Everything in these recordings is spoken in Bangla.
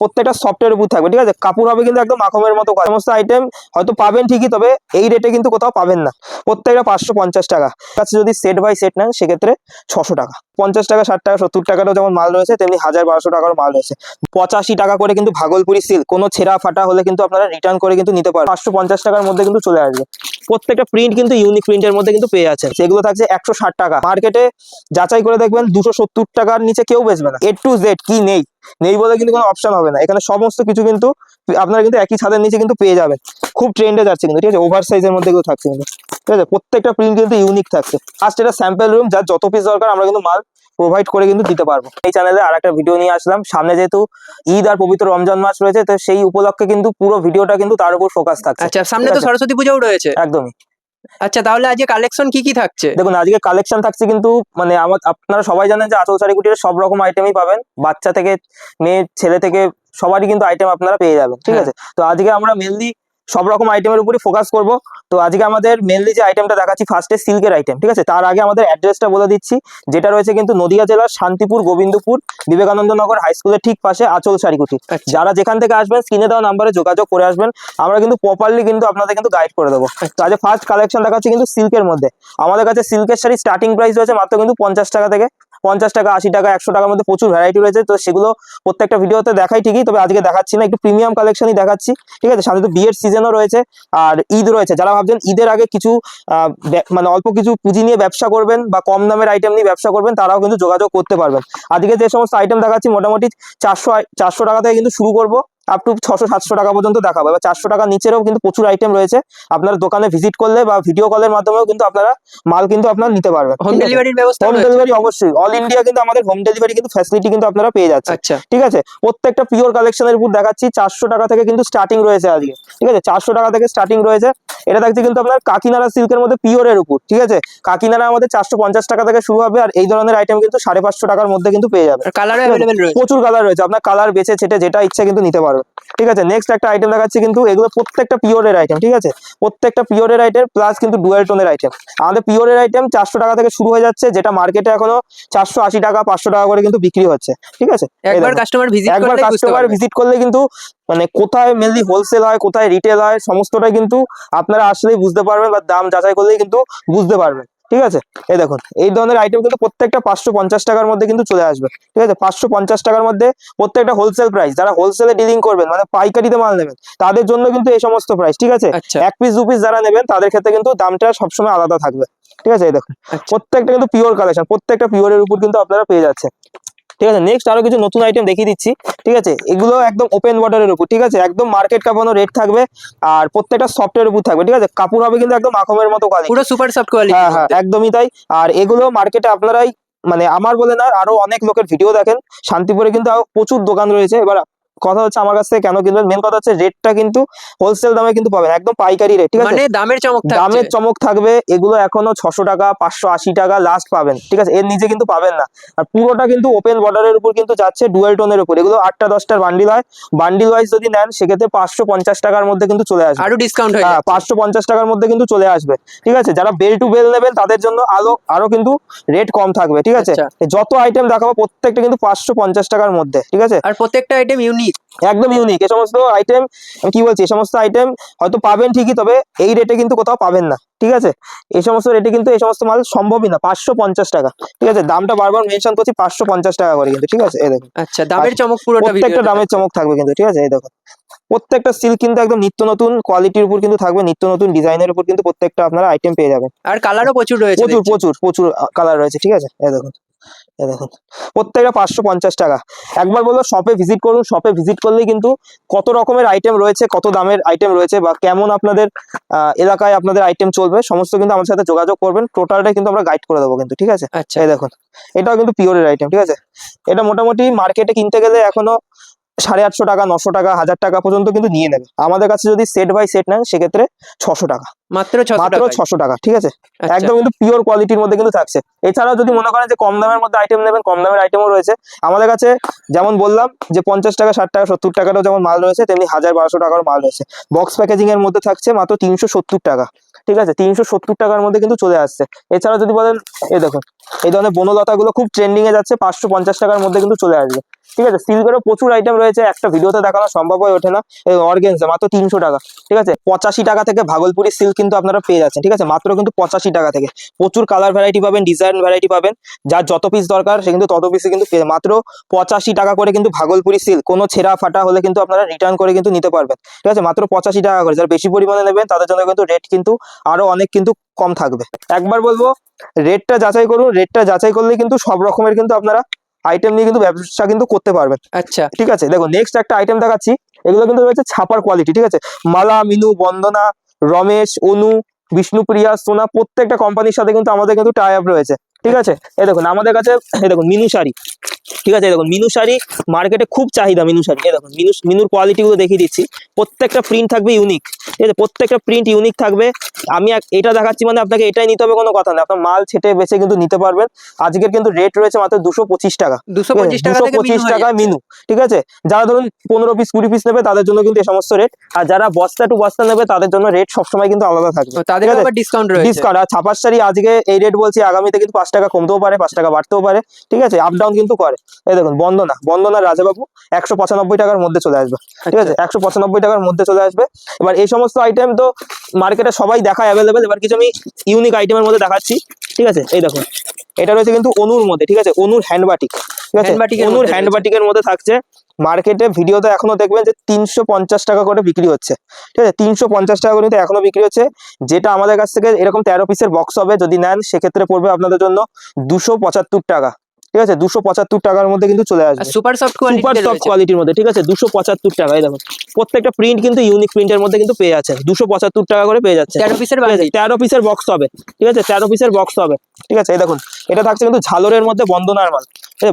প্রত্যেকটা সফটওয়্যার উপর থাকবে, ঠিক আছে। কাপড় হবে কিন্তু একদম মাখমের মতো, সমস্ত আইটেম হয়তো পাবেন ঠিকই, তবে এই রেটে কিন্তু কোথাও পাবেন না। প্রত্যেকটা 550 টাকা। কাছে যদি সেট বাই সেট নেন সেক্ষেত্রে 600 টাকা। 50 টাকা, 60 টাকা, 70 টাকারও যেমন মাল রয়েছে, তেমনি 1000-1200 টাকার মাল রয়েছে। 85 টাকা করে কিন্তু ভাগলপুরি সিল্ক, কোনো ছেঁড়া ফাটা হলে কিন্তু আপনারা রিটার্ন করে কিন্তু নিতে পারেন। 550 টাকার মধ্যে কিন্তু চলে আসবে। প্রত্যেকটা প্রিন্ট কিন্তু ইউনিক প্রিন্টের মধ্যে কিন্তু পেয়ে যাচ্ছেন। সেগুলো থাকছে 160 টাকা। মার্কেটে যাচাই করে দেখবেন 270 টাকার নিচে কেউ বেচবে না। A to Z কি নেই নেই বলে কিন্তু কোনো অপশন হবে না। এখানে সমস্ত কিছু কিন্তু আপনারা কিন্তু একই ছাদের নিচে কিন্তু পেয়ে যাবেন। খুব ট্রেন্ডে যাচ্ছে কিন্তু, ঠিক আছে। ওভার সাইজের মধ্যে কিন্তু থাকছে কিন্তু, ঠিক আছে। প্রত্যেকটা প্রিন্ট কিন্তু ইউনিক থাকছে। ফার্স্ট এটা স্যাম্পল রুম, যার যত পিস দরকার আমরা কিন্তু মাল প্রোভাইড করে কিন্তু দিতে পারবো। এই চ্যানেলে আর একটা ভিডিও নিয়ে আসলাম। সামনে যেহেতু ঈদ আর পবিত্র রমজান মাস রয়েছে, তো সেই উপলক্ষে কিন্তু পুরো ভিডিওটা কিন্তু তার উপর ফোকাস থাকছে। আচ্ছা, সামনে তো সরস্বতী পুজোও রয়েছে। একদমই। আচ্ছা, তাহলে আজকে কালেকশন কি কি থাকছে? দেখুন, আজকে কালেকশন থাকছে কিন্তু মানে আপনারা সবাই জানেন যে আঁচল শাড়ি কুটিরে সব রকম আইটেমই পাবেন। বাচ্চা থেকে মেয়ে, ছেলে থেকে সবারই কিন্তু আইটেম আপনারা পেয়ে যাবেন, ঠিক আছে। তো আজকে আমরা মেনলি সব রকম আইটেমের উপরই ফোকাস করব। তো আজকে আমাদের মেনলি যে আইটেমটা দেখাচ্ছি ফার্স্টে সিল্কের আইটেম, ঠিক আছে। তার আগে আমাদের অ্যাড্রেসটা বলে দিচ্ছি, যেটা রয়েছে কিন্তু নদিয়া জেলার শান্তিপুর গোবিন্দপুর বিবেকানন্দ নগর হাই স্কুলের ঠিক পাশে আঁচল শাড়ি কুটি। যারা যেখান থেকে আসবেন স্ক্রিনে দেওয়া নাম্বারে যোগাযোগ করে আসবেন, আমরা কিন্তু প্রপারলি কিন্তু আপনাদের কিন্তু গাইড করে দেবো। তো আজকে ফার্স্ট কালেকশন দেখাচ্ছি কিন্তু সিল্কের মধ্যে। আমাদের কাছে সিল্কের শাড়ি স্টার্টিং প্রাইস রয়েছে মাত্র কিন্তু 50 টাকা থেকে। 50 টাকা, 80 টাকা, 100 টাকার মধ্যে প্রচুর ভ্যারাইটি রয়েছে। তো সেগুলো প্রত্যেকটা ভিডিওতে দেখাই ঠিকই, তবে আজকে দেখাচ্ছি না, একটু প্রিমিয়াম কালেকশনই দেখাচ্ছি, ঠিক আছে। সাথে তো বিয়ের সিজনও রয়েছে আর ঈদ রয়েছে। যারা ভাবছেন ঈদের আগে কিছু মানে অল্প কিছু পুঁজি নিয়ে ব্যবসা করবেন বা কম দামের আইটেম নিয়ে ব্যবসা করবেন, তারাও কিন্তু যোগাযোগ করতে পারবেন। আজকে যে সমস্ত আইটেম দেখাচ্ছি মোটামুটি 400 টাকা থেকে কিন্তু শুরু করবো, আপ টু 600-700 টাকা পর্যন্ত দেখাবো। এবার 400 টাকা নিচেরও কিন্তু প্রচুর আইটেম রয়েছে। আপনারা দোকানে ভিজিট করলে বা ভিডিও কলের মাধ্যমেও কিন্তু আপনারা মাল কিন্তু আপনারা নিতে পারবেন। হোম ডেলিভারির ব্যবস্থা? হোম ডেলিভারি অবশ্যই, অল ইন্ডিয়া কিন্তু আমাদের হোম ডেলিভারি কিন্তু ফ্যাসিলিটি কিন্তু আপনারা পেয়ে যাচ্ছেন। আচ্ছা, ঠিক আছে। প্রত্যেকটা পিওর কালেকশনের উপর দেখাচ্ছি। 400 টাকা থেকে কিন্তু স্টার্টিং রয়েছে আজকে, ঠিক আছে। 400 টাকা থেকে স্টার্টিং রয়েছে। এটা থাকছে কিন্তু আপনার কাকিনাড়া সিল্কের মধ্যে পিওরের উপর, ঠিক আছে। কাকিনাড়া আমাদের 450 টাকা থেকে শুরু হবে, আর এই ধরনের আইটেম কিন্তু 550 টাকার মধ্যে কিন্তু পেয়ে যাবে। কালারও अवेलेबल রয়েছে, প্রচুর কালার রয়েছে। আপনার কালার বেছে ছেটে যেটা ইচ্ছা কিন্তু নিতে পারবেন, ঠিক আছে। নেক্সট একটা আইটেম দেখাচ্ছি কিন্তু, এগুলো প্রত্যেকটা পিওরের আইটেম, ঠিক আছে। প্রত্যেকটা পিওরের আইটেম প্লাস কিন্তু ডুয়াল টোনের আইটেম। আমাদের পিওরের আইটেম 400 টাকা থেকে শুরু হয়ে যাচ্ছে, যেটা মার্কেটে এখনো 480 টাকা, 500 টাকা করে কিন্তু বিক্রি হচ্ছে, ঠিক আছে। একবার কাস্টমার ভিজিট করলে কিন্তু মানে কোথায় মেনলি হোলসেল হয়, কোথায় রিটেল হয়, সমস্তটাই কিন্তু আপনারা আসলেই বুঝতে পারবেন বা দাম যাচাই করলেই কিন্তু বুঝতে পারবেন, ঠিক আছে। এই দেখুন, এই ধরনের আইটেম কিন্তু প্রত্যেকটা 550 টাকার মধ্যে কিন্তু চলে আসবে, ঠিক আছে। 550 টাকার মধ্যে প্রত্যেকটা হোলসেল প্রাইস। যারা হোলসেলে ডিলিং করবেন মানে পাইকারিতে মাল নেবেন, তাদের জন্য কিন্তু এই সমস্ত প্রাইস, ঠিক আছে। এক পিস দু পিস যারা নেবেন তাদের ক্ষেত্রে কিন্তু দামটা সবসময় আলাদা থাকবে, ঠিক আছে। এই দেখুন, প্রত্যেকটা কিন্তু পিওর কালেকশন, প্রত্যেকটা পিওরের উপর কিন্তু আপনারা পেয়ে যাচ্ছেন, ঠিক আছে। নেক্সট আরো কিছু নতুন আইটেম দেখিয়ে দিচ্ছি, ঠিক আছে। এগুলো একদম ওপেন বর্ডারের উপর, ঠিক আছে। একদম মার্কেট কাপানো রেট থাকবে, আর প্রত্যেকটা সফটওয়্যার উপর থাকবে, ঠিক আছে। কাপড় হবে কিন্তু একদম মাখমের মতো কোয়ালিটি, পুরো সুপার সফট কোয়ালিটি। হ্যাঁ হ্যাঁ, একদমই তাই। আর এগুলো মার্কেটে আপনারাই মানে আমার বলে না, আরো অনেক লোকের ভিডিও দেখেন। শান্তিপুরে কিন্তু প্রচুর দোকান রয়েছে। এবার কথা হচ্ছে আমার কাছ থেকে কেন কিনবেন, মেন কথা হচ্ছে রেটটা কিন্তু হোলসেল দামে কিন্তু পাবেন, একদম পাইকারি রেট, ঠিক আছে। মানে দামের চমক থাকবে। এগুলো এখনো 600 টাকা, 580 টাকা লাস্ট পাবেন, ঠিক আছে। এর নিচে কিন্তু পাবেন না। আর পুরোটা কিন্তু ওপেন বর্ডারের উপর কিন্তু যাচ্ছে, ডুয়াল টোনের উপর। এগুলো 8টা 10টার বান্ডিল হয়। বান্ডিল ওয়াইজ যদি নেন সেক্ষেত্রে 550 টাকার মধ্যে কিন্তু চলে আসবে, আরো ডিসকাউন্ট হয়। হ্যাঁ, 550 টাকার মধ্যে কিন্তু চলে আসবে, ঠিক আছে। যারা বেল টু বেল নেবেন তাদের জন্য আরো কিন্তু রেট কম থাকবে, ঠিক আছে। যত আইটেম দেখাবো প্রত্যেকটা কিন্তু 550 টাকার মধ্যে, ঠিক আছে। আর প্রত্যেকটা আইটেম ইউনিক, একদম ইউনিক। এই সমস্ত আইটেম আমি কি বলছি, এই সমস্ত আইটেম হয়তো পাবেন ঠিকই, তবে এই রেটে কিন্তু কোথাও পাবেন না, ঠিক আছে। এই সমস্ত রেটে কিন্তু এই সমস্ত মাল সম্ভবই না। 550 টাকা, ঠিক আছে। দামটা বারবার মেনশন করছি, 550 টাকা করে কিন্তু, ঠিক আছে। এই দেখুন, আচ্ছা, দামের চমক প্রত্যেকটা দামের চমক থাকবে কিন্তু, ঠিক আছে। এই দেখুন, প্রত্যেকটা সিল্ক কিন্তু একদম নিত্য নতুন কোয়ালিটির উপর কিন্তু থাকবে, নিত্য নতুন ডিজাইনের উপর কিন্তু প্রত্যেকটা আপনারা আইটেম পেয়ে যাবেন। আর কালারও প্রচুর রয়েছে, প্রচুর কালার রয়েছে, ঠিক আছে। এই দেখুন, প্রত্যেকটা 550 টাকা। একবার বললো শপে ভিজিট করুন। শপে ভিজিট করলেই কিন্তু কত রকমের আইটেম রয়েছে, কত দামের আইটেম রয়েছে, বা কেমন আপনাদের এলাকায় আপনাদের আইটেম চলবে, সমস্ত কিন্তু আমার সাথে যোগাযোগ করবেন। টোটালটাই কিন্তু আমরা গাইড করে দেবো কিন্তু, ঠিক আছে। আচ্ছা, এই দেখুন, এটাও কিন্তু পিওরের আইটেম, ঠিক আছে। এটা মোটামুটি মার্কেটে কিনতে গেলে এখনো 850 টাকা, 900 টাকা, 1000 টাকা পর্যন্ত কিন্তু নিয়ে নেবে। আমাদের কাছে যদি সেট বাই সেট নেন সেক্ষেত্রে 600 টাকা, মাত্র 600 টাকা, ঠিক আছে। একদম কিন্তু পিওর কোয়ালিটির মধ্যে কিন্তু থাকছে। এছাড়াও যদি মনে করেন যে কম দামের মধ্যে আইটেম নেবেন, কম দামের আইটেমও রয়েছে আমাদের কাছে। যেমন বললাম যে 50 টাকা, 60 টাকা, 70 টাকারও যেমন মাল রয়েছে, তেমনি 1000-1200 টাকার মাল রয়েছে। বক্স প্যাকেজিং এর মধ্যে থাকছে মাত্র 370 টাকা, ঠিক আছে। 370 টাকার মধ্যে কিন্তু চলে আসছে। এছাড়া যদি বলেন, এই দেখুন, এই ধরনের বনলতা গুলো খুব ট্রেন্ডিং এ যাচ্ছে, 550 টাকার মধ্যে কিন্তু চলে আসবে, ঠিক আছে, সিল্কেরও প্রচুর আইটেম রয়েছে, একটা ভিডিওতে দেখানো সম্ভব হয়ে ওঠে না। অর্গেনজা মাত্র 300 টাকা, ঠিক আছে। 85 টাকা থেকে ভাগলপুরি সিল্ক কিন্তু আপনারা পেয়ে যাচ্ছেন, ঠিক আছে, মাত্র কিন্তু 85 টাকা থেকে। প্রচুর কালার ভ্যারাইটি পাবেন, ডিজাইন ভ্যারাইটি পাবেন, যার যত পিস দরকার সে কিন্তু তত পিসে কিন্তু পেয়ে মাত্র 85 টাকা করে কিন্তু ভাগলপুরি সিল্ক। কোনো ছেঁড়া ফাটা হলে কিন্তু আপনারা রিটার্ন করে কিন্তু নিতে পারবেন, ঠিক আছে, মাত্র 85 টাকা করে। যারা বেশি পরিমাণে নেবেন তাদের জন্য কিন্তু রেট কিন্তু আরো অনেক কিন্তু কম থাকবে। একবার বলবো রেটটা যাচাই করুন, রেটটা যাচাই করলে কিন্তু সব রকমের কিন্তু আপনারা আইটেম নিয়ে কিন্তু ব্যবসা কিন্তু করতে পারবেন। আচ্ছা, ঠিক আছে, দেখো নেক্সট একটা আইটেম দেখাচ্ছি, এগুলো কিন্তু রয়েছে ছাপার কোয়ালিটি, ঠিক আছে। মালা, মিনু, বন্দনা, রমেশ, অনু, বিষ্ণুপ্রিয়া, সোনা, প্রত্যেকটা কোম্পানির সাথে কিন্তু আমাদের কিন্তু টাই আপ রয়েছে, ঠিক আছে। এই দেখুন আমাদের কাছে, এই দেখুন মিনু শাড়ি, ঠিক আছে, এই দেখুন মিনু শাড়ি মার্কেটে খুব চাহিদা মিনু শাড়ি। এই দেখুন মিনুর কোয়ালিটি গুলো দেখিয়ে দিচ্ছি, প্রত্যেকটা প্রিন্ট থাকবে ইউনিক, ঠিক আছে, প্রত্যেকটা প্রিন্ট ইউনিক থাকবে। আমি এটা দেখাচ্ছি মানে আপনাকে এটাই নিতে হবে কোনো কথা না, আপনার মাল ছেটে বেছে কিন্তু নিতে পারবেন। আজকের কিন্তু রেট রয়েছে মাত্র 225 টাকা, 225 টাকা থেকে 225 টাকায় মিনু, ঠিক আছে। যারা ধরুন 15 পিস 20 পিস নেবে তাদের জন্য কিন্তু এই সমস্ত রেট, আর যারা বস্তা টু বস্তা নেবে তাদের জন্য রেট সবসময় কিন্তু আলাদা থাকবে, তাদের ঠিক আছে? আবার ডিসকাউন্ট রয়েছে। ডিসকাউন্ট। আর ছাপার শাড়ি আজকে এই রেট বলছি, আগামীতে কিন্তু 5 টাকা কমতেও পারে, 5 টাকা বাড়তেও পারে, ঠিক আছে, আপ ডাউন কিন্তু করে। এই দেখুন বন্দনা রাজাবাবু 195 টাকার মধ্যে চলে আসবে, ঠিক আছে, 195 টাকার মধ্যে চলে আসবে। এবার এই সমস্ত আইটেম তো মার্কেটে সবাই দেখায় অ্যাভেলেবেল, এবার কিছু আমি ইউনিক আইটেমের মধ্যে দেখাচ্ছি, ঠিক আছে। এই দেখুন এটা রয়েছে কিন্তু অনুর মধ্যে, ঠিক আছে, অনুর হ্যান্ডবাটিক, ঠিক আছে, অনুর হ্যান্ডবাটিকের মধ্যে থাকছে। মার্কেটে ভিডিওতে এখনো দেখবেন যে 350 টাকা করে বিক্রি হচ্ছে, ঠিক আছে, 350 টাকা করে কিন্তু এখনো বিক্রি হচ্ছে। যেটা আমাদের কাছ থেকে এরকম 13 পিসের বক্স হবে যদি নেন, সেক্ষেত্রে পড়বে আপনাদের জন্য 275 টাকা, ঠিক আছে, 275 টাকার মধ্যে কিন্তু চলে আসবে, সুপার সফট কোয়ালিটির মধ্যে, ঠিক আছে, 275 টাকা। এই দেখুন প্রত্যেকটা প্রিন্ট কিন্তু ইউনিক প্রিন্টের মধ্যে কিন্তু পেয়ে যাচ্ছেন, 275 টাকা করে পেয়ে যাচ্ছে। 13 পিসের 13 পিসের বক্স হবে, ঠিক আছে, 13 পিসের বক্স হবে, ঠিক আছে। এই দেখুন এটা থাকছে কিন্তু ঝালরের মধ্যে বন্দনার মাল,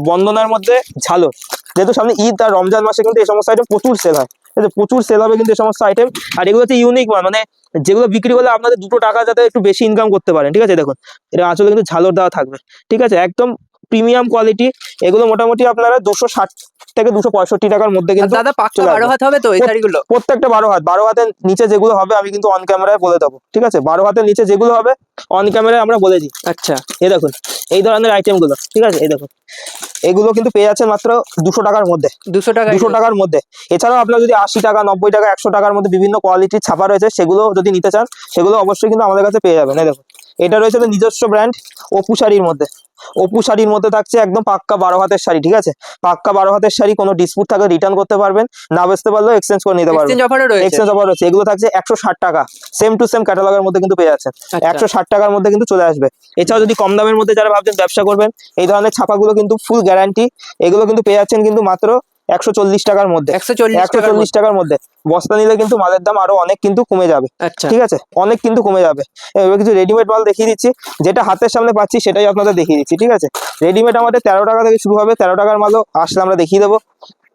বন্দনার মধ্যে ঝালর। যেহেতু সামনে ঈদ আর রমজান মাসে কিন্তু এই সমস্ত আইটেম প্রচুর সেল হয়, প্রচুর সেল হবে কিন্তু এই সমস্ত আইটেম। আর এগুলো হচ্ছে ইউনিক মাল, মানে যেগুলো বিক্রি করলে আপনাদের 2 টাকা যাতে একটু বেশি ইনকাম করতে পারেন, ঠিক আছে। দেখুন এটা আসলে কিন্তু ঝালর দেওয়া থাকবে, ঠিক আছে, একদম প্রিমিয়াম কোয়ালিটি। এগুলো মোটামুটি আপনারা 260 থেকে 265 টাকার মধ্যে কিন্তু দাদা পাক্কা 12 হাত হবে তো এই শাড়িগুলো? প্রত্যেকটা 12 হাতের নিচে যেগুলো হবে আমি কিন্তু অন ক্যামেরায় বলে দেবো, ঠিক আছে, 12 হাতের নিচে যেগুলো হবে অন ক্যামেরায় আমরা বলে দিই। আচ্ছা, এই দেখুন এই ধরনের আইটেম গুলো, ঠিক আছে, এই দেখুন এগুলো কিন্তু পেয়ে যাচ্ছেন মাত্র 200 টাকার মধ্যে, 200 টাকার মধ্যে। এছাড়াও আপনার যদি 80 টাকা, 90 টাকা, 100 টাকার মধ্যে বিভিন্ন কোয়ালিটির ছাপা রয়েছে, সেগুলো যদি নিতে চান সেগুলো অবশ্যই কিন্তু আমাদের কাছে পেয়ে যাবেন। এই দেখুন এটা রয়েছে তো নিজস্ব ব্র্যান্ড অপু শাড়ির মধ্যে, অপু শাড়ির মধ্যে থাকছে একদম পাক্কা 12 হাতের শাড়ি, ঠিক আছে, পাক্কা 12 হাতের শাড়ি। কোনো ডিসপুট থাকলে রিটার্ন করতে পারবেন, না বেচতে পারলেও এক্সচেঞ্জ করে নিতে পারবেন, এক্সচেঞ্জ অফার রয়েছে। এগুলো থাকছে 160 টাকা, সেম টু সেম ক্যাটালগের মধ্যে কিন্তু পেয়ে যাচ্ছেন, 160 টাকার মধ্যে কিন্তু চলে আসবে। এছাড়াও যদি কম দামের মধ্যে যারা ভাবছেন ব্যবসা করবেন, এই ধরনের ছাপাগুলো কিন্তু ফুল গ্যারান্টি, এগুলো কিন্তু পেয়ে যাচ্ছেন কিন্তু মাত্র 140 টাকার মধ্যে, 140 টাকার মধ্যে। বস্তা নিলে কিন্তু মালের দাম আরো অনেক কিন্তু কমে যাবে, ঠিক আছে, অনেক কিন্তু কমে যাবে। এবার কিছু রেডিমেড মাল দেখিয়ে দিচ্ছি, যেটা হাতের সামনে পাচ্ছি সেটাই আপনাদের দেখিয়ে দিচ্ছি, ঠিক আছে। রেডিমেড আমাদের 13 টাকা থেকে শুরু হবে, 13 টাকার মালও আসলে আমরা দেখিয়ে দেবো।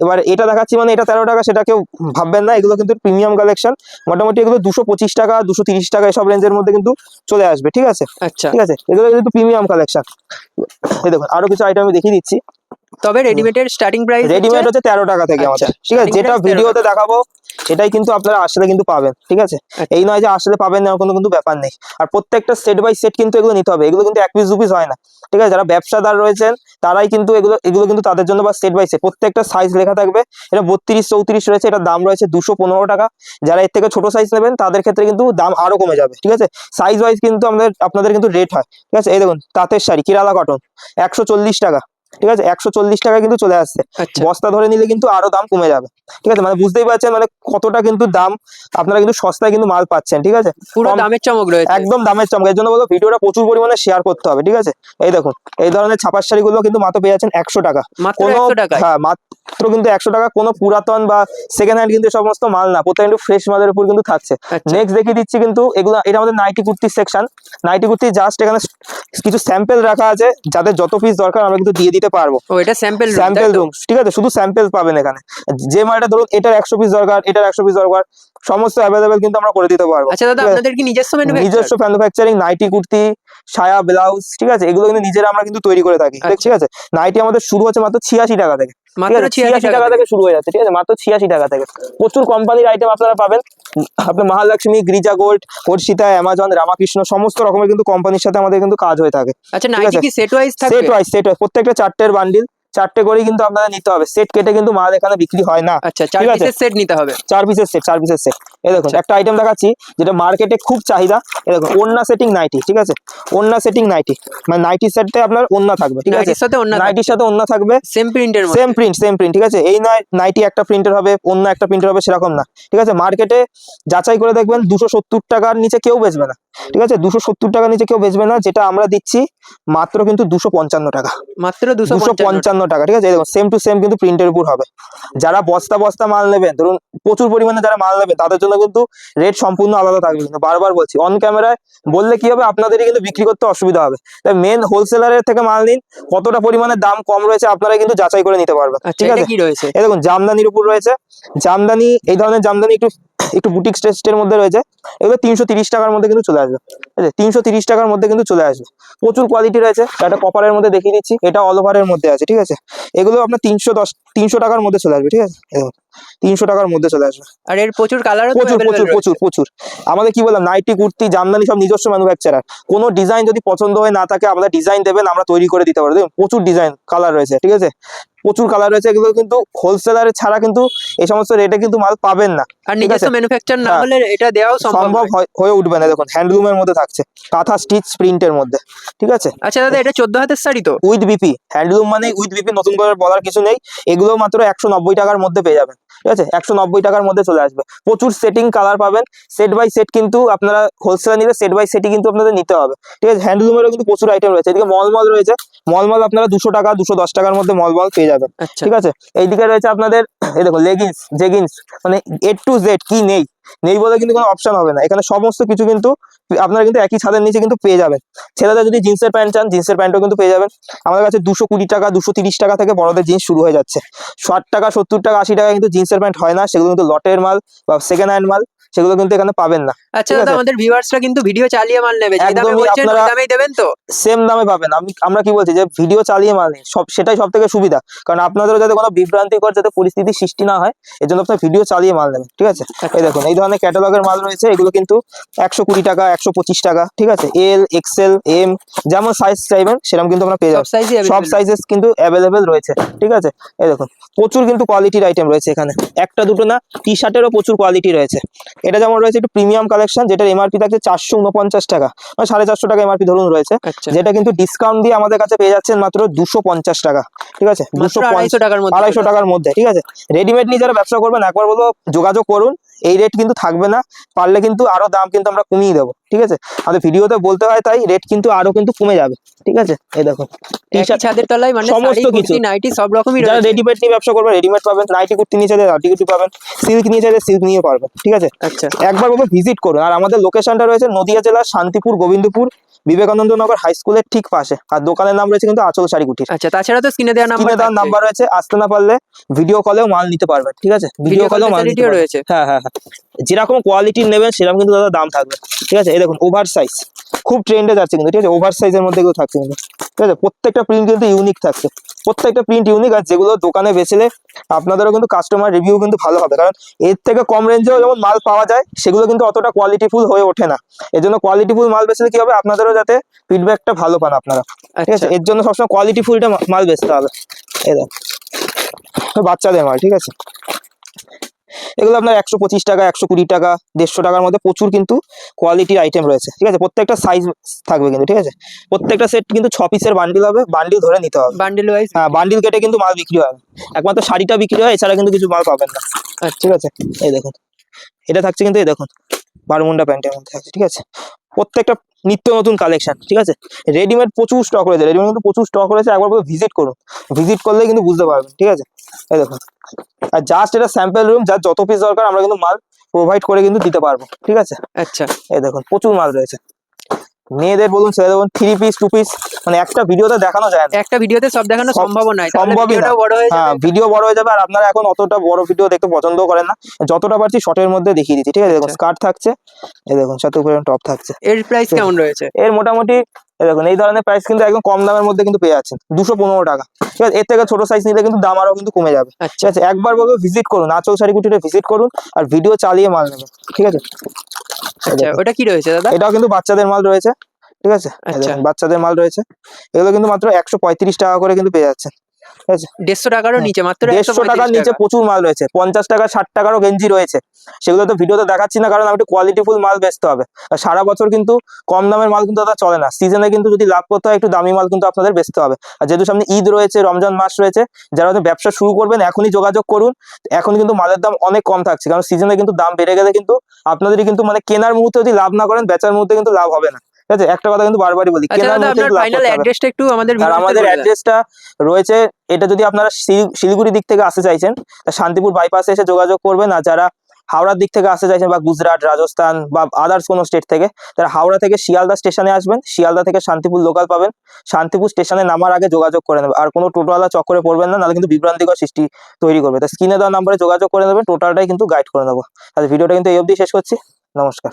এবার এটা দেখাচ্ছি মানে এটা 13 টাকা, সেটা কেউ ভাববেন না, এগুলো কিন্তু প্রিমিয়াম কালেকশন। মোটামুটি এগুলো 225 টাকা 230 টাকা এসব রেঞ্জের মধ্যে কিন্তু চলে আসবে, ঠিক আছে, ঠিক আছে, এগুলো কিন্তু প্রিমিয়াম কালেকশন। এই দেখুন আরো কিছু আইটেম আমি দেখিয়ে দিচ্ছি। তবে রেডিমেডের স্টার্টিং প্রাইস রেডিমেড হচ্ছে 13 টাকা থেকে আমাদের, ঠিক আছে, যেটা ভিডিওতে দেখাবো সেটাই কিন্তু আপনারা আসলে কিন্তু পাবেন, ঠিক আছে। এই নয় যে আসলে পাবেন না কোনো কিন্তু ব্যাপার নেই। আর প্রত্যেকটা সেট বাই সেট কিন্তু এগুলো নিতে হবে, এগুলো কিন্তু 1 পিস 2 পিস হয় না, ঠিক আছে। যারা ব্যবসাদার রয়েছেন তারাই কিন্তু এগুলো কিন্তু তাদের জন্য, বা সেট বাই সেট প্রত্যেকটা সাইজ লেখা থাকবে। এটা 32 34 রয়েছে, এটার দাম রয়েছে 215 টাকা। যারা এর থেকে ছোট সাইজ নেবেন তাদের ক্ষেত্রে কিন্তু দাম আরো কমে যাবে, ঠিক আছে, সাইজ ওয়াইজ কিন্তু আপনাদের কিন্তু রেট হয়, ঠিক আছে। এই দেখুন তাঁতের শাড়ি কিরালা কটন 140 টাকা, ঠিক আছে, 140 টাকা কিন্তু চলে আসছে। বস্তা ধরে নিলে কিন্তু আরো দাম কমে যাবে, ঠিক আছে, মানে বুঝতেই পারছেন মানে কতটা কিন্তু দাম, আপনারা কিন্তু সস্তায় কিন্তু মাল পাচ্ছেন, ঠিক আছে, পুরো দামের চমক রয়েছে, একদম দামের চমক। এর জন্য বলবো ভিডিওটা প্রচুর পরিমাণে শেয়ার করতে হবে, ঠিক আছে। এই দেখুন এই ধরনের ছাপার শাড়িগুলো কিন্তু মাত্র পেয়ে যাচ্ছেন 100 টাকা, কোনো হ্যাঁ মাত্র কিন্তু 100 টাকা। কোনো পুরাতন বা সেকেন্ড হ্যান্ড কিন্তু সমস্ত মাল না, প্রত্যেক কিন্তু ফ্রেশ মালের উপর কিন্তু থাকছে। নেক্সট দেখিয়ে দিচ্ছি কিন্তু এগুলো, এটা আমাদের নাইটি কুর্তির সেকশন। নাইটি কুর্তি জাস্ট এখানে কিছু স্যাম্পল রাখা আছে, যাদের যত পিস দরকার আমরা কিন্তু দিয়ে দিতে পারবো। এটা স্যাম্পল রুম, ঠিক আছে, শুধু স্যাম্পল পাবেন এখানে। যে মালটা ধরুন এটার 100 পিস দরকার, এটার 100 পিস দরকার, সমস্ত অ্যাভেলেবেল কিন্তু আমরা করে দিতে পারবো। আচ্ছা দাদা, আপনাদের কি নিজস্ব ম্যানুফ্যাকচারিং? নাইটি কুর্তি, সায়া, ব্লাউজ, ঠিক আছে, এগুলো কিন্তু নিজেরা আমরা কিন্তু তৈরি করে থাকি, ঠিক আছে। নাইটি আমাদের শুরু হচ্ছে মাত্র 86 টাকা থেকে, 86 টাকা থেকে শুরু হয়ে যাচ্ছে, ঠিক আছে, মাত্র 86 টাকা থেকে। প্রচুর কোম্পানির আইটেম আপনারা পাবেন, আপনার মহালক্ষ্মী, গ্রিজা গোল্ড, হর্ষিতা, অ্যামাজন, রামাকৃষ্ণ, সমস্ত রকমের কিন্তু কোম্পানির সাথে আমাদের কিন্তু কাজ হয়ে থাকে। আচ্ছা নাইটি কি সেট ওয়াইজ থাকবে? সেট ওয়াইজ প্রত্যেকটা 4টের বান্ডিল, 4টে করেই কিন্তু আপনাদের নিতে হবে, সেট কেটে কিন্তু মাল এখানে বিক্রি হয় না। আচ্ছা, 4 ঠিক আছে? পিসের সেট নিতে হবে। 4 পিসের সেট, 4 পিসের সেট। এই দেখুন আচ্ছা। একটা আইটেম দেখাচ্ছি যেটা মার্কেটে খুব চাহিদা। এই দেখুন ওন্না সেটিং নাইটি, ঠিক আছে, ওন্না সেটিং নাইটি, মানে নাইটি সেটে আপনার ওন্না থাকবে, ঠিক আছে, নাইটির সাথে ওন্না নাইটির সাথে ওন্না থাকবে, সেম প্রিন্টের মধ্যে। সেম প্রিন্ট, ঠিক আছে। এই নয় নাইটি একটা প্রিন্টের হবে, অন্য একটা প্রিন্টের হবে, সেরকম না, ঠিক আছে। মার্কেটে যাচাই করে দেখবেন 270 টাকার নিচে কেউ বেচবে না, ঠিক আছে, 270 টাকার নিচে কেউ বেচবে না। যেটা আমরা দিচ্ছি মাত্র কিন্তু 255 টাকা, মাত্র 255 255 টাকা, ঠিক আছে। এই দেখুন সেম টু সেম কিন্তু প্রিন্টের উপর হবে। যারা বস্তা বস্তা মাল নেবেন, ধরুন প্রচুর পরিমাণে যারা মাল নেবেন, তাদের জন্য কিন্তু রেট সম্পূর্ণ আলাদা থাকবে। কিন্তু বারবার বলছি, অন ক্যামেরায় বললে কি হবে, আপনাদেরই কিন্তু বিক্রি করতে অসুবিধা হবে। তাই মেন হোলসেলারের থেকে মাল নিন, কতটা পরিমাণে দাম কম রয়েছে আপনারা কিন্তু যাচাই করে নিতে পারবেন, আচ্ছা, ঠিক এটা আছে। কি রয়েছে? এই দেখুন জামদানির উপর রয়েছে, জামদানি, এই ধরনের জামদানি একটু একটু বুটিক স্টেস্টের মধ্যে রয়েছে। এগুলো 330 টাকার মধ্যে কিন্তু চলে আসবে, ঠিক আছে, 330 টাকার মধ্যে কিন্তু চলে আসবে। প্রচুর কোয়ালিটি রয়েছে। একটা কপারের মধ্যে দেখিয়ে দিচ্ছি, এটা অল ওভারের মধ্যে আছে, ঠিক আছে। এগুলো আপনার 300 টাকার মধ্যে চলে আসবে, ঠিক আছে, 300 টাকার মধ্যে চলে আসবে। আর এর প্রচুর কালারও তো প্রচুর अवेलेबल প্রচুর প্রচুর প্রচুর আমাদের কি বললাম, নাইটি, কুর্তি, জামদানি সব নিজস্ব ম্যানুফ্যাকচারার। কোনো ডিজাইন যদি পছন্দ হয়ে না থাকে, আমাদের ডিজাইন দেবেন, আমরা তৈরি করে দিতে পারবো। দেখুন প্রচুর ডিজাইন কালার রয়েছে, ঠিক আছে, প্রচুর কালার রয়েছে। এগুলো কিন্তু হোলসেলার ছাড়া কিন্তু এই সমস্ত রেটে কিন্তু মাল পাবেন না, আর ঠিক নিজস্ব আছে। ম্যানুফ্যাকচার না হ্যাঁ, হলে এটা দেওয়াও সম্ভব সম্ভব নয়। হয়ে উঠবে না। দেখুন হ্যান্ডলুমের মধ্যে থাকছে, কাঁথা স্টিচ প্রিন্টের মধ্যে, ঠিক আছে। আচ্ছা দাদা, এটা 14 হাতের শাড়ি তো? উইথ বিপি, হ্যান্ডলুম মানে উইথ বিপি, নতুন করে বলার কিছু নেই। এগুলো মাত্র 190 টাকার মধ্যে পেয়ে যাবেন, ঠিক আছে, 190 টাকার মধ্যে চলে আসবে। প্রচুর সেটিং কালার পাবেন, সেট বাই সেট কিন্তু আপনারা হোলসেলার নিলে সেট বাই সেটই কিন্তু আপনাদের নিতে হবে, ঠিক আছে। হ্যান্ডলুমেরও কিন্তু প্রচুর আইটেম রয়েছে। এদিকে মলমল রয়েছে, মলমল আপনারা 200 টাকা 210 টাকার মধ্যে মলমল পেয়ে যাবেন, আচ্ছা, ঠিক আছে। এইদিকে রয়েছে আপনাদের, এই দেখো লেগিংস, জেগিংস, মানে A to Z কি নেই নেই বলে কিন্তু কোনো অপশন হবে না। এখানে সমস্ত কিছু কিন্তু আপনারা কিন্তু একই ছাদের নিচে কিন্তু পেয়ে যাবেন। ছেলেদের যদি জিন্সের প্যান্ট চান, জিন্সের প্যান্টও কিন্তু পেয়ে যাবেন আমাদের কাছে। 220 টাকা 230 টাকা থেকে বড়দের জিন্স শুরু হয়ে যাচ্ছে। 60 টাকা 70 টাকা 80 টাকা কিন্তু জিন্সের প্যান্ট হয় না, সেগুলো কিন্তু লটের মাল বা সেকেন্ড হ্যান্ড মাল, সেগুলো কিন্তু এখানে পাবেন না। আচ্ছা ঠিক দাদা, আছে? আমাদের ভিউয়ার্সরা কিন্তু ভিডিও চালিয়ে মাল নেবে, যে দামে একদমই বলছেন ওই আপনারা দামেই দেবেন তো? সেম দামে পাবেন। আমরা কি বলছি যে ভিডিও চালিয়ে মাল নিন, সেটাই সব থেকে সুবিধা। কারণ আপনাদেরও যাতে কোনো বিভ্রান্তিকর যাতে পরিস্থিতির সৃষ্টি না হয়, এর জন্য আপনার ভিডিও চালিয়ে মাল নেবেন, ঠিক আছে। এই দেখুন এই ধরনের ক্যাটালগের মাল রয়েছে, এগুলো কিন্তু 120 টাকা 125 টাকা, ঠিক আছে। এল, এক্সেল, এম, যেমন সাইজ চাইবেন সেরকম কিন্তু আপনারা পেয়ে সব যাবেন। সাইজই সব अवेलेबल। সাইজেস কিন্তু অ্যাভেলেবেল রয়েছে, ঠিক আছে। এই দেখুন প্রচুর কিন্তু কোয়ালিটির আইটেম রয়েছে এখানে, একটা দুটো না, টি শার্টেরও প্রচুর কোয়ালিটি রয়েছে। এটা যেমন রয়েছে একটু প্রিমিয়াম কালেকশন, যেটার এমআরপি থাকছে 449 টাকা, মানে 450 টাকা এমআরপি ধরুন রয়েছে, আচ্ছা, যেটা কিন্তু ডিসকাউন্ট দিয়ে আমাদের কাছে পেয়ে যাচ্ছেন মাত্র 250 টাকা, ঠিক আছে, মাত্র 250 টাকার মধ্যে। 250 টাকার মধ্যে, ঠিক আছে। রেডিমেড নিয়ে যারা ব্যবসা করবেন, একবার বলবো যোগাযোগ করুন, এই রেট কিন্তু থাকবে না। পারলে কিন্তু আরো দাম কিন্তু আমরা কমিয়ে দেবো, ঠিক আছে। আমাদের ভিডিওতে বলতে হয়, তাই রেট কিন্তু আরো কিন্তু কমে যাবে, ঠিক আছে। এই দেখুন একই ছাদের তলায় মানে সমস্ত শাড়ি, কিছু। কুর্তি, নাইটি সব রকমই যারা রয়েছে। রেডিমেড নিয়ে ব্যবসা করবেন, রেডিমেড পাবেন, নাইটি কুর্তি নিয়ে চাইলে নাইটি কুর্তি পাবেন, সিল্ক নিয়ে চাইলে সিল্ক নিয়ে পারবেন, ঠিক আছে। আচ্ছা, একবার বলবো ভিজিট করুন। আর আমাদের লোকেশনটা রয়েছে নদিয়া জেলার শান্তিপুর গোবিন্দপুর বিবেকানন্দ নগর হাই স্কুলের ঠিক পাশে। আর দোকানের নাম রয়েছে কিন্তু আঁচল শাড়ি কুটির। আচ্ছা, তাছাড়া তো স্ক্রিনে দেওয়া কিনে দেওয়ার নাম্বার রয়েছে, আসতে না পারলে ভিডিও কলেও মাল নিতে পারবেন, ঠিক আছে, ভিডিও কলেও মাল নিতে পারবেন। রয়েছে। হ্যাঁ হ্যাঁ হ্যাঁ, যেরকম কোয়ালিটির নেবেন সেরকম কিন্তু দাদা দাম থাকবে, ঠিক আছে। এই দেখুন ওভার সাইজ খুব ট্রেন্ডে যাচ্ছে কিন্তু, ঠিক আছে, ওভার সাইজের মধ্যে এগুলো থাকছে কিন্তু, ঠিক আছে। প্রত্যেকটা প্রিন্ট কিন্তু ইউনিক থাকছে, প্রত্যেকটা প্রিন্ট ইউনিক। আর যেগুলো দোকানে বেচলে আপনাদেরও কিন্তু কাস্টমার রিভিউ কিন্তু ভালো হবে, কারণ এর থেকে কম রেঞ্জেও যেমন মাল পাওয়া যায়, সেগুলো কিন্তু অতটা কোয়ালিটিফুল হয়ে ওঠে না। এর জন্য কোয়ালিটিফুল মাল বেচলে কি হবে, আপনাদেরও যাতে ফিডব্যাকটা ভালো পান আপনারা, ঠিক আছে। আচ্ছা, এর জন্য সবসময় কোয়ালিটিফুলটা মাল বেচতে হবে। এই দেখো বাচ্চাদের মাল, ঠিক আছে, এগুলো আপনার 125 টাকা 120 টাকা 150 টাকার মধ্যে প্রচুর কিন্তু কোয়ালিটির আইটেম রয়েছে, ঠিক আছে। প্রত্যেকটা সাইজ থাকবে কিন্তু, ঠিক আছে। প্রত্যেকটা সেট কিন্তু 6 পিসের বান্ডিল হবে, বান্ডিল ধরে নিতে হবে। Bundle wise. হ্যাঁ, বান্ডিল কেটে কিন্তু মাল বিক্রি হয় না। একমাত্র শাড়িটা বিক্রি হয়, এছাড়া কিন্তু কিছু মাল পাবেন না, ঠিক আছে। এই দেখুন এটা থাকছে কিন্তু, এই দেখুন বারমুন্ডা প্যান্টের মধ্যে থাকছে, ঠিক আছে। প্রত্যেকটা নিত্য নতুন কালেকশন, ঠিক আছে। রেডিমেড প্রচুর স্টক রয়েছে, রেডিমেড কিন্তু প্রচুর স্টক রয়েছে। একবার ভিজিট করুন, ভিজিট করলে কিন্তু বুঝতে পারবেন, ঠিক আছে। এই দেখুন, আর জাস্ট এটা স্যাম্পল রুম, যার যত পিস দরকার আমরা কিন্তু মাল প্রোভাইড করে কিন্তু দিতে পারবো, ঠিক আছে। আচ্ছা, এই দেখুন প্রচুর মাল রয়েছে, মেয়েদের বলুন ছেলেদের বলুন, 3 পিস 2 পিস, মানে একটা ভিডিওতে দেখানো যায় না, একটা ভিডিওতে সব দেখানো সম্ভব নয়, সম্ভবই না। বড় হয়ে হ্যাঁ, যাবে। ভিডিও বড় হয়ে যাবে, আর আপনারা এখন অতটা বড় ভিডিও দেখতে পছন্দ করেন না। যতটা পারছি শর্টের মধ্যে দেখিয়ে দিচ্ছি, ঠিক আছে। দেখুন আচ্ছা। স্কার্ট থাকছে, এই দেখুন সাথে উপরে টপ থাকছে। এর প্রাইস কেমন রয়েছে? এর মোটামুটি এই দেখুন এই ধরনের প্রাইস কিন্তু একদম কম দামের মধ্যে কিন্তু পেয়ে যাচ্ছেন, 215 টাকা, ঠিক আছে। এর থেকে ছোট সাইজ নিলে কিন্তু দাম আরো কিন্তু কমে যাবে, ঠিক আচ্ছা, আছে। একবার বলবো ভিজিট করুন, আঁচল শাড়ি কুটিরে ভিজিট করুন, আর ভিডিও চালিয়ে মাল নেবেন, ঠিক আছে। আচ্ছা, ওটা কি রয়েছে দাদা? এটাও কিন্তু বাচ্চাদের মাল রয়েছে, ঠিক আছে। এই আচ্ছা, দেখুন বাচ্চাদের মাল রয়েছে, এগুলো কিন্তু মাত্র 135 টাকা করে কিন্তু পেয়ে যাচ্ছেন। ঠিক আছে 150 টাকারও হ্যাঁ। নিচে মাত্র 150 টাকার 135 নিচে টাকা। প্রচুর মাল রয়েছে, 50 টাকা 60 টাকারও গেঞ্জি রয়েছে। সেগুলো তো ভিডিওতে দেখাচ্ছি না, কারণ আমি একটু কোয়ালিটিফুল মাল বেচতে হবে। আর সারা বছর কিন্তু কম দামের মাল কিন্তু দাদা চলে না, সিজনে কিন্তু যদি লাভ করতে হয় একটু দামি মাল কিন্তু আপনাদের বেচতে হবে। আর যেহেতু সামনে ঈদ রয়েছে, রমজান মাস রয়েছে, যারা হয়তো ব্যবসা শুরু করবেন এখনই যোগাযোগ করুন। এখন কিন্তু মালের দাম অনেক কম থাকছে, কারণ সিজনে কিন্তু দাম বেড়ে গেলে কিন্তু আপনাদেরই কিন্তু মানে কেনার মুহূর্তে যদি লাভ না করেন, বেচার মুহূর্তে কিন্তু লাভ হবে না। ঠিক আছে, একটা কথা কিন্তু বারবারই বলি, আচ্ছা কেনার দাদা, মুহূর্তে আপনার একটু লাভ ফাইনাল করতে হবে। অ্যাড্রেসটা একটু আমাদের আর ভিউয়ারদের আমাদের বলে দেন। অ্যাড্রেসটা রয়েছে, এটা যদি আপনারা শিলিগুড়ি দিক থেকে আসতে চাইছেন তা শান্তিপুর বাইপাসে এসে যোগাযোগ করবেন। আর যারা হাওড়ার দিক থেকে আসতে চাইছেন বা গুজরাট, রাজস্থান বা আদার্স কোনো স্টেট থেকে, তারা হাওড়া থেকে শিয়ালদা স্টেশনে আসবেন, শিয়ালদা থেকে শান্তিপুর লোকাল পাবেন। শান্তিপুর স্টেশনে নামার আগে যোগাযোগ করে নেবেন, আর কোনো টোটোওয়ালা চক্করে পড়বেন না, নাহলে কিন্তু বিভ্রান্তিকর সৃষ্টি তৈরি করবে। তাই স্ক্রিনে দেওয়া নাম্বারে যোগাযোগ করে নেবেন, টোটালটাই কিন্তু গাইড করে নেবো। তাহলে ভিডিওটা কিন্তু এই অবধি শেষ করছি। নমস্কার।